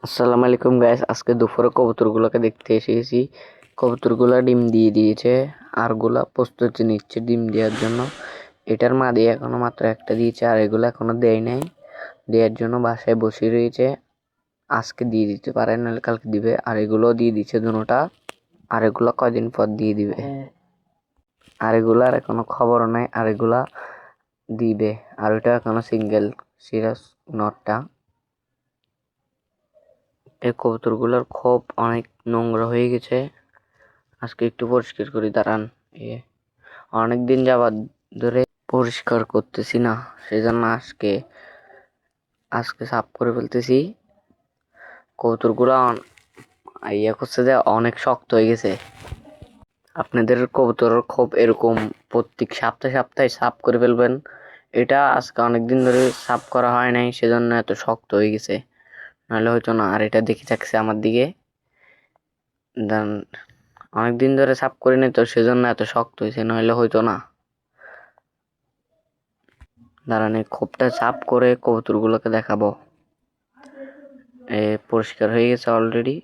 আসসালামু আলাইকুম গাইস, আজকে দুপুরে কবুতরগুলোকে দেখতে এসেছি। কবুতরগুলো ডিম দিয়ে দিয়েছে, আর গুলা প্রস্তুতি নিচ্ছে ডিম দেওয়ার জন্য। এটার মা দিয়ে এখনো মাত্র একটা দিয়েছে, আর এগুলো এখনো দেয় নাই। দেওয়ার জন্য বাসায় বসে রয়েছে, আজকে দিয়ে দিতে পারে নাহলে কালকে দিবে। আর এগুলো দিয়ে দিচ্ছে দুটোটা, আর এগুলো কয়দিন পর দিয়ে দিবে। আর এগুলার এখনো খবর নাই, আর এগুলা দিবে। আর ওইটা এখনো সিঙ্গেল সিরাস নটটা। এই কবুতরগুলোর খোপ অনেক নোংরা হয়ে গেছে, আজকে একটু পরিষ্কার করি দাঁড়ান। অনেক দিন যাবত ধরে পরিষ্কার করতেছি না, সেজন্য আজকে আজকে সাফ করে ফেলতেছি। কবুতরগুলো করছে যে অনেক শক্ত হয়ে গেছে। আপনাদের কবুতরের খোপ এরকম প্রত্যেক সপ্তাহে সপ্তাহে সাফ করে ফেলবেন। এটা আজকে অনেকদিন ধরে সাফ করা হয় নাই, সেজন্য এত শক্ত হয়ে গেছে, নাহলে হয়তো না। আর এটা দেখে থাকছে আমার দিকে, অনেকদিন ধরে সাফ করি নাই তো, সেজন্য এত শক্ত হয়েছে, নইলে হয়তো না। দাঁড়ান, এই খোপটা সাফ করে কবুতরগুলোকে দেখাবো। পরিষ্কার হয়ে গেছে অলরেডি।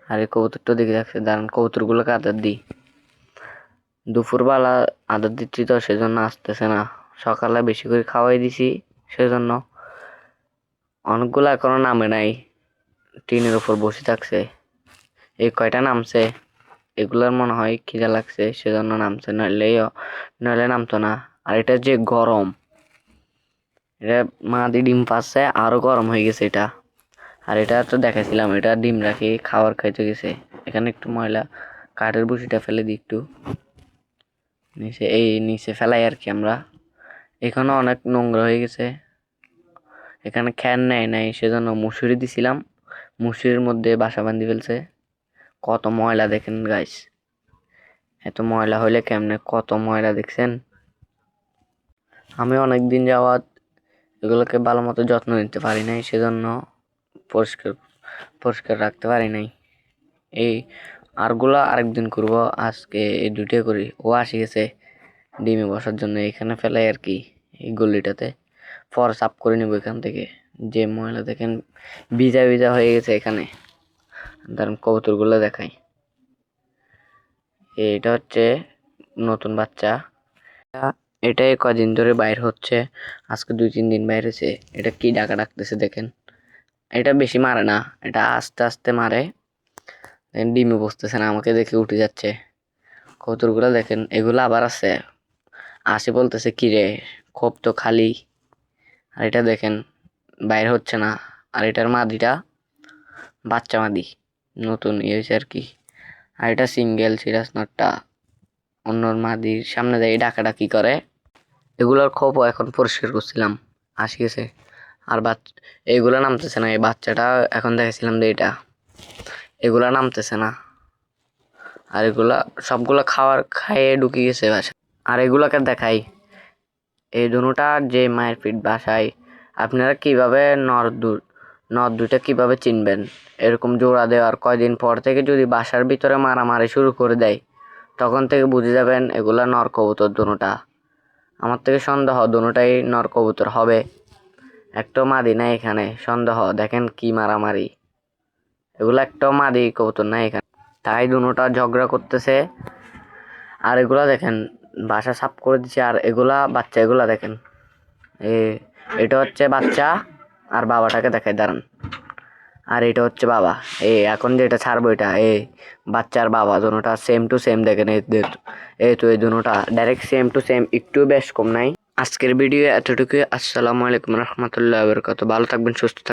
আর এই কবুতরটা দেখে রাখছে, দাঁড়ান কবুতরগুলোকে আদর দিই। দুপুরবেলা আদর দিচ্ছি তো, সেজন্য আসতেছে না। সকালে বেশি করে খাওয়াই দিছি, সেজন্য অনেকগুলো এখনো নামে নাই, টিনের উপর বসে থাকছে। এই কয়টা নামছে, এগুলার মনে হয় খিদা লাগছে, সেজন্য নামছে, নইলে নামতো না। আর এটা যে গরম, এটা মাদি ডিম পাচ্ছে, আরো গরম হয়ে গেছে এটা। আর এটা তো দেখাইছিলাম, এটা ডিম রাখি খাবার খাইতে গেছে। এখানে একটু ময়লা, কাঠের বসিটা ফেলে দিই একটু নিচে ফেলাই আর কি আমরা। এখানে অনেক নোংরা হয়ে গেছে, এখানে খ্যান নেয় নাই, সেজন্য মুসুরি দিছিলাম, মুসুরির মধ্যে বাসা বান্ধি ফেলছে। কত ময়লা দেখেন গাইস, এত ময়লা হইলে কেমনে, কত ময়লা দেখছেন। আমি অনেক দিন যাওয়াত এগুলোকে ভালো মতো যত্ন নিতে পারি নাই, সেজন্য পরিষ্কার পরিষ্কার রাখতে পারি নাই। এই আরগুলা আরেকদিন করব, আজকে এই দুটোই করি। ও আসি গেছে ডিমে বসার জন্য, এখানে ফেলাই আর কি, এই গলিটাতে। পর সাফ করে নিব এখান থেকে, যে ময়লা দেখেন ভিজা ভিজা হয়ে গেছে এখানে। ধরেন কবুতরগুলো দেখাই, এটা হচ্ছে নতুন বাচ্চা। এটাই কদিন ধরে বাইর হচ্ছে, আজকে 2-3 দিন বাইর হয়েছে। এটা কি ডাকা ডাকতেছে দেখেন। এটা বেশি মারে না, এটা আস্তে আস্তে মারে। ডিমে বসতেছে না, আমাকে দেখে উঠে যাচ্ছে। কবুতরগুলো দেখেন, এগুলো আবার আছে, আসে বলতেছে কি রে, খোপ তো খালি। আর এটা দেখেন বাইর হচ্ছে না। আর এটার মাদিটা বাচ্চা মাদি, নতুন হয়েছে আর কি। আর এটা সিঙ্গেল সিরাস নটটা, অন্যর মাদির সামনে যাই ডাকাডাকি করে। এগুলোর খোপও এখন পরিষ্কার করছিলাম, আসি গেছে। আর এইগুলা নামতেছে না। এই বাচ্চাটা এখন দেখেছিলাম যে এগুলা নামতেছে না। আর এগুলা সবগুলা খাবার খাইয়ে ঢুকে গেছে বাসায়। আর এগুলাকে দেখাই, এই দুটা যে মায়ের পিঠ বাসায়। আপনারা কিভাবে নর দুইটা কিভাবে চিনবেন? এরকম জোড়া দেওয়ার কয়দিন পর থেকে যদি বাসার ভিতরে মারামারি শুরু করে দেয়, তখন থেকে বুঝে যাবেন এগুলা নর কবুতর দুটা। আমার থেকে সন্দেহ দুটাই নর কবুতর হবে, একটাও মাদি নাই এখানে। সন্দেহ দেখেন কি মারামারি, এগুলা একটাও মাদি কবুতর নাই এখানে, তাই দুটা ঝগড়া করতেছে। আর এগুলা দেখেন বাসা সাফ করে দিচ্ছে। আর এগুলা বাচ্চা, এগুলা দেখেন, এটা হচ্ছে বাচ্চা। আর বাবাটাকে দেখাই দাঁড়ান। আর এটা হচ্ছে বাবা। এখন যেটা ছাড়বো, এটা বাচ্চার বাবা দুটা সেম টু সেম দেখেন। এই তো এই দুটা ডাইরেক্ট সেম টু সেম, একটু বেশ কম নাই। আজকের ভিডিও এতটুকুই। আসসালামু আলাইকুম রহমতুল্লাহ বরকাত। ভালো থাকবেন, সুস্থ থাকবেন।